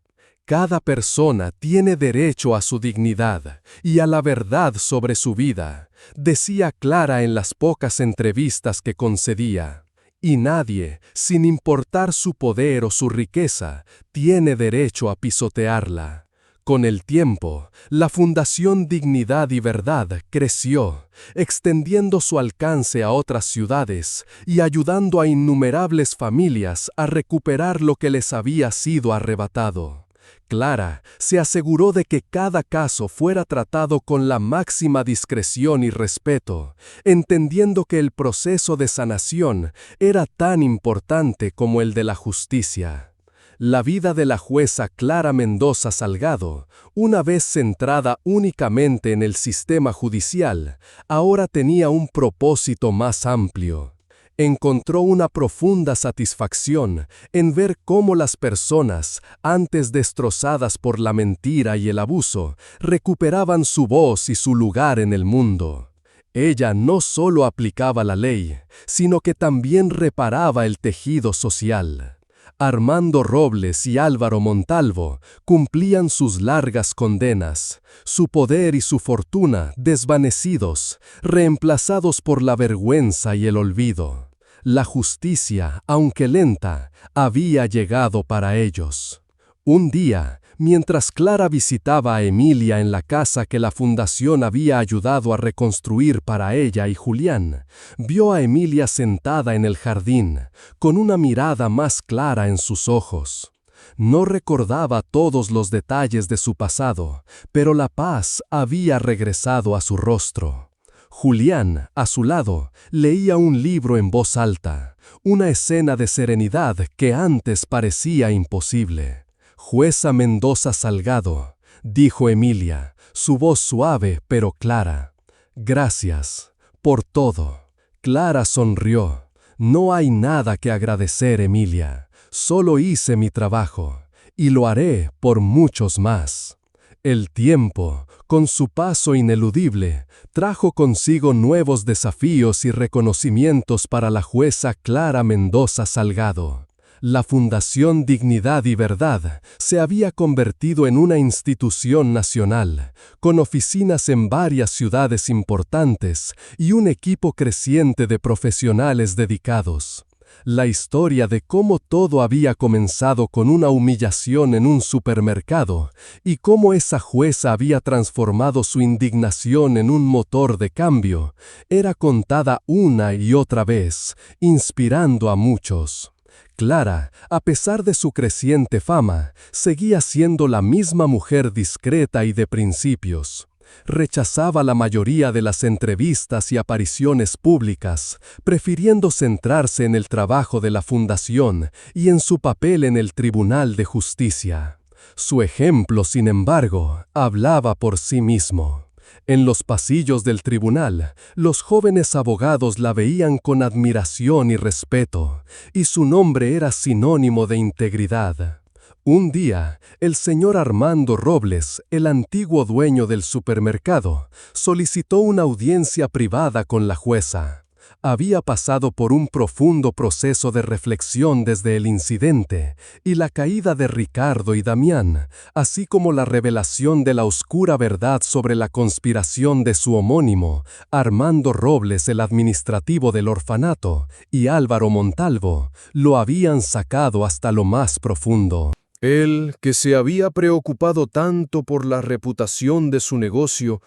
Cada persona tiene derecho a su dignidad y a la verdad sobre su vida, decía Clara en las pocas entrevistas que concedía. Y nadie, sin importar su poder o su riqueza, tiene derecho a pisotearla. Con el tiempo, la Fundación Dignidad y Verdad creció, extendiendo su alcance a otras ciudades y ayudando a innumerables familias a recuperar lo que les había sido arrebatado. Clara se aseguró de que cada caso fuera tratado con la máxima discreción y respeto, entendiendo que el proceso de sanación era tan importante como el de la justicia. La vida de la jueza Clara Mendoza Salgado, una vez centrada únicamente en el sistema judicial, ahora tenía un propósito más amplio. Encontró una profunda satisfacción en ver cómo las personas, antes destrozadas por la mentira y el abuso, recuperaban su voz y su lugar en el mundo. Ella no solo aplicaba la ley, sino que también reparaba el tejido social. Armando Robles y Álvaro Montalvo cumplían sus largas condenas, su poder y su fortuna desvanecidos, reemplazados por la vergüenza y el olvido. La justicia, aunque lenta, había llegado para ellos. Un día, mientras Clara visitaba a Emilia en la casa que la fundación había ayudado a reconstruir para ella y Julián, vio a Emilia sentada en el jardín, con una mirada más clara en sus ojos. No recordaba todos los detalles de su pasado, pero la paz había regresado a su rostro. Julián, a su lado, leía un libro en voz alta, una escena de serenidad que antes parecía imposible. «Jueza Mendoza Salgado», dijo Emilia, su voz suave pero clara. «Gracias por todo». Clara sonrió. «No hay nada que agradecer, Emilia. Solo hice mi trabajo, y lo haré por muchos más». El tiempo, con su paso ineludible, trajo consigo nuevos desafíos y reconocimientos para la jueza Clara Mendoza Salgado. La Fundación Dignidad y Verdad se había convertido en una institución nacional, con oficinas en varias ciudades importantes y un equipo creciente de profesionales dedicados. La historia de cómo todo había comenzado con una humillación en un supermercado y cómo esa jueza había transformado su indignación en un motor de cambio, era contada una y otra vez, inspirando a muchos. Clara, a pesar de su creciente fama, seguía siendo la misma mujer discreta y de principios. Rechazaba la mayoría de las entrevistas y apariciones públicas, prefiriendo centrarse en el trabajo de la fundación y en su papel en el Tribunal de Justicia. Su ejemplo, sin embargo, hablaba por sí mismo. En los pasillos del tribunal, los jóvenes abogados la veían con admiración y respeto, y su nombre era sinónimo de integridad. Un día, el señor Armando Robles, el antiguo dueño del supermercado, solicitó una audiencia privada con la jueza. Había pasado por un profundo proceso de reflexión desde el incidente y la caída de Ricardo y Damián, así como la revelación de la oscura verdad sobre la conspiración de su homónimo, Armando Robles, el administrativo del orfanato, y Álvaro Montalvo, lo habían sacado hasta lo más profundo. Él, que se había preocupado tanto por la reputación de su negocio,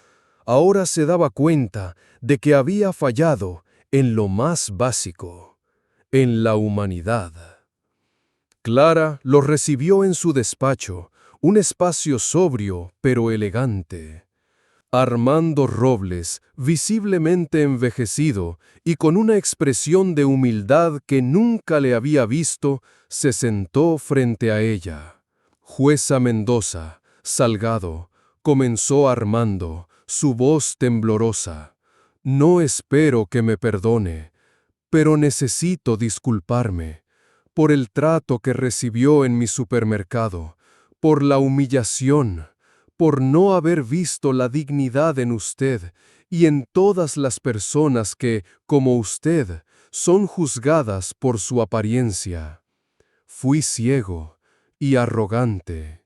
ahora se daba cuenta de que había fallado en lo más básico, en la humanidad. Clara lo recibió en su despacho, un espacio sobrio pero elegante. Armando Robles, visiblemente envejecido y con una expresión de humildad que nunca le había visto, se sentó frente a ella. «Jueza Mendoza Salgado», comenzó Armando, su voz temblorosa. «No espero que me perdone, pero necesito disculparme por el trato que recibió en mi supermercado, por la humillación, por no haber visto la dignidad en usted y en todas las personas que, como usted, son juzgadas por su apariencia. Fui ciego y arrogante».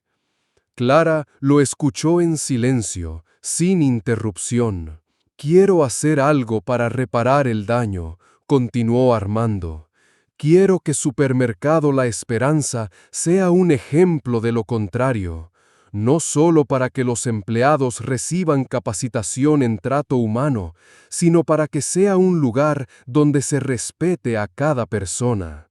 Clara lo escuchó en silencio, sin interrupción. «Quiero hacer algo para reparar el daño», continuó Armando. «Quiero que Supermercado La Esperanza sea un ejemplo de lo contrario, no solo para que los empleados reciban capacitación en trato humano, sino para que sea un lugar donde se respete a cada persona.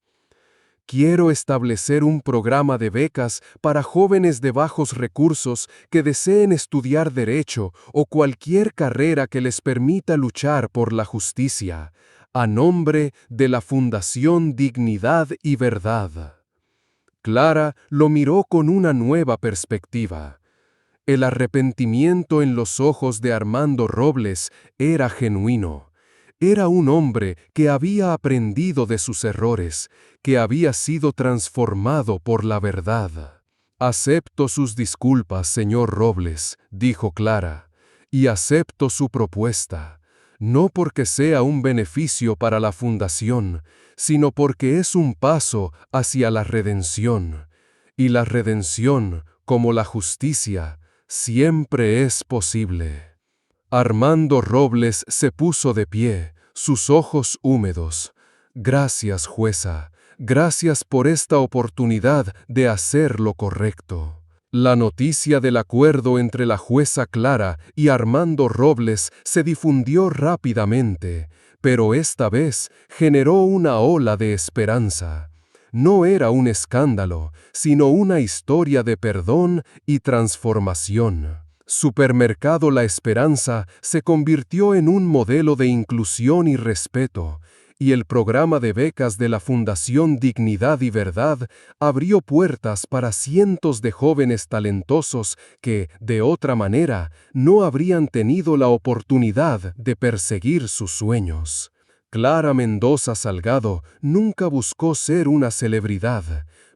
Quiero establecer un programa de becas para jóvenes de bajos recursos que deseen estudiar derecho o cualquier carrera que les permita luchar por la justicia, a nombre de la Fundación Dignidad y Verdad. Clara lo miró con una nueva perspectiva. El arrepentimiento en los ojos de Armando Robles era genuino. Era un hombre que había aprendido de sus errores, que había sido transformado por la verdad. Acepto sus disculpas, señor Robles, dijo Clara, y acepto su propuesta, no porque sea un beneficio para la fundación, sino porque es un paso hacia la redención. Y la redención, como la justicia, siempre es posible. Armando Robles se puso de pie, sus ojos húmedos. Gracias, jueza. Gracias por esta oportunidad de hacer lo correcto. La noticia del acuerdo entre la jueza Clara y Armando Robles se difundió rápidamente, pero esta vez generó una ola de esperanza. No era un escándalo, sino una historia de perdón y transformación. Supermercado La Esperanza se convirtió en un modelo de inclusión y respeto, y el programa de becas de la Fundación Dignidad y Verdad abrió puertas para cientos de jóvenes talentosos que, de otra manera, no habrían tenido la oportunidad de perseguir sus sueños. Clara Mendoza Salgado nunca buscó ser una celebridad,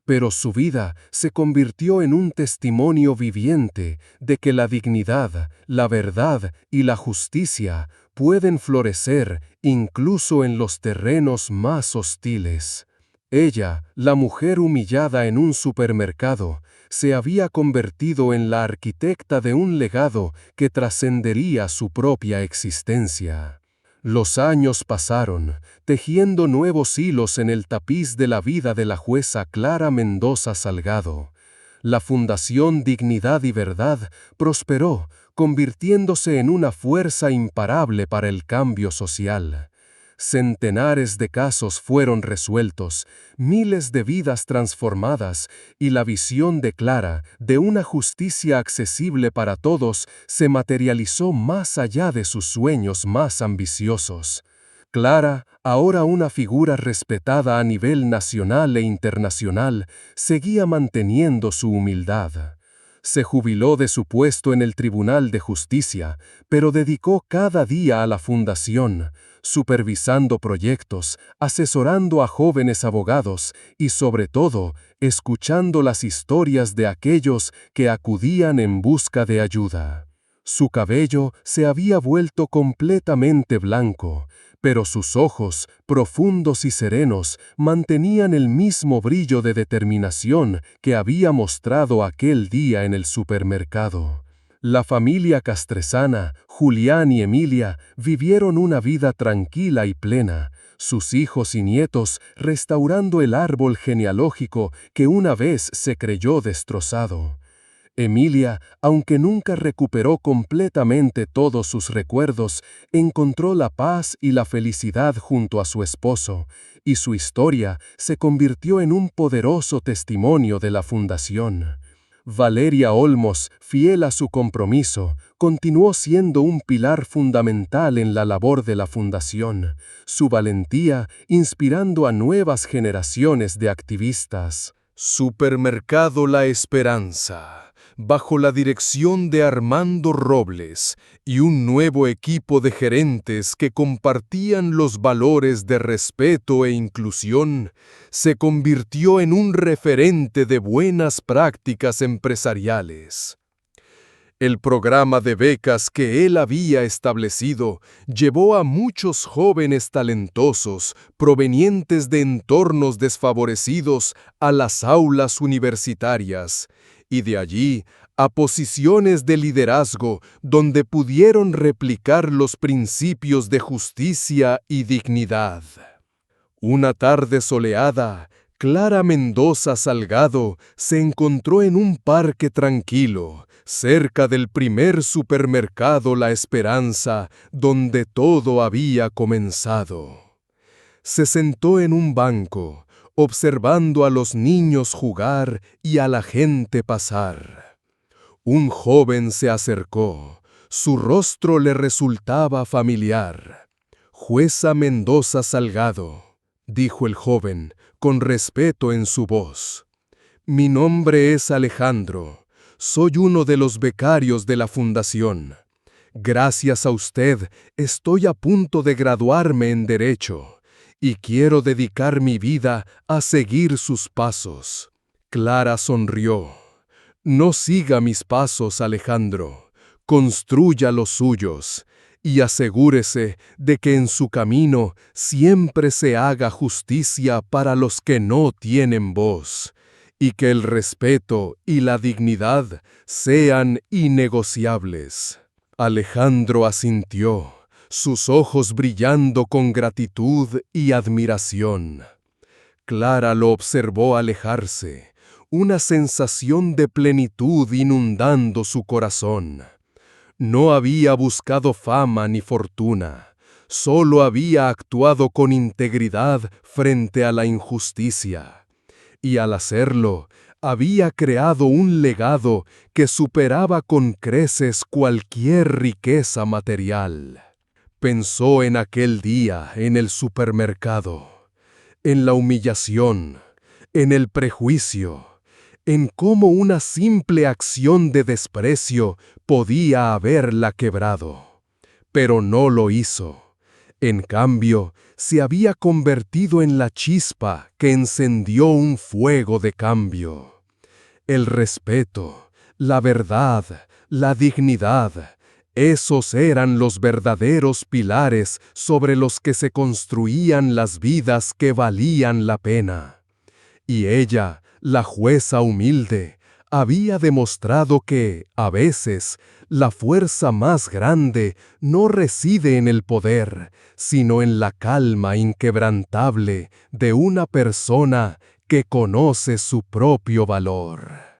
pero su vida se convirtió en un testimonio viviente de que la dignidad, la verdad y la justicia pueden florecer incluso en los terrenos más hostiles. Ella, la mujer humillada en un supermercado, se había convertido en la arquitecta de un legado que trascendería su propia existencia. Los años pasaron, tejiendo nuevos hilos en el tapiz de la vida de la jueza Clara Mendoza Salgado. La Fundación Dignidad y Verdad prosperó, convirtiéndose en una fuerza imparable para el cambio social. Centenares de casos fueron resueltos, miles de vidas transformadas, y la visión de Clara de una justicia accesible para todos se materializó más allá de sus sueños más ambiciosos. Clara, ahora una figura respetada a nivel nacional e internacional, seguía manteniendo su humildad. Se jubiló de su puesto en el Tribunal de Justicia, pero dedicó cada día a la fundación, supervisando proyectos, asesorando a jóvenes abogados y, sobre todo, escuchando las historias de aquellos que acudían en busca de ayuda. Su cabello se había vuelto completamente blanco, pero sus ojos, profundos y serenos, mantenían el mismo brillo de determinación que había mostrado aquel día en el supermercado. La familia Castresana, Julián y Emilia, vivieron una vida tranquila y plena, sus hijos y nietos restaurando el árbol genealógico que una vez se creyó destrozado. Emilia, aunque nunca recuperó completamente todos sus recuerdos, encontró la paz y la felicidad junto a su esposo, y su historia se convirtió en un poderoso testimonio de la fundación. Valeria Olmos, fiel a su compromiso, continuó siendo un pilar fundamental en la labor de la fundación, su valentía inspirando a nuevas generaciones de activistas. Supermercado La Esperanza, bajo la dirección de Armando Robles y un nuevo equipo de gerentes que compartían los valores de respeto e inclusión, se convirtió en un referente de buenas prácticas empresariales. El programa de becas que él había establecido llevó a muchos jóvenes talentosos provenientes de entornos desfavorecidos a las aulas universitarias, y de allí a posiciones de liderazgo donde pudieron replicar los principios de justicia y dignidad. Una tarde soleada, Clara Mendoza Salgado se encontró en un parque tranquilo, cerca del primer supermercado La Esperanza, donde todo había comenzado. Se sentó en un banco, observando a los niños jugar y a la gente pasar. Un joven se acercó, su rostro le resultaba familiar. «Jueza Mendoza Salgado», dijo el joven, con respeto en su voz. «Mi nombre es Alejandro, soy uno de los becarios de la fundación. Gracias a usted, estoy a punto de graduarme en Derecho, y quiero dedicar mi vida a seguir sus pasos». Clara sonrió. «No siga mis pasos, Alejandro, construya los suyos, y asegúrese de que en su camino siempre se haga justicia para los que no tienen voz, y que el respeto y la dignidad sean innegociables». Alejandro asintió, sus ojos brillando con gratitud y admiración. Clara lo observó alejarse, una sensación de plenitud inundando su corazón. No había buscado fama ni fortuna, solo había actuado con integridad frente a la injusticia. Y al hacerlo, había creado un legado que superaba con creces cualquier riqueza material. Pensó en aquel día en el supermercado, en la humillación, en el prejuicio, en cómo una simple acción de desprecio podía haberla quebrado. Pero no lo hizo. En cambio, se había convertido en la chispa que encendió un fuego de cambio. El respeto, la verdad, la dignidad, esos eran los verdaderos pilares sobre los que se construían las vidas que valían la pena. Y ella, la jueza humilde, había demostrado que, a veces, la fuerza más grande no reside en el poder, sino en la calma inquebrantable de una persona que conoce su propio valor.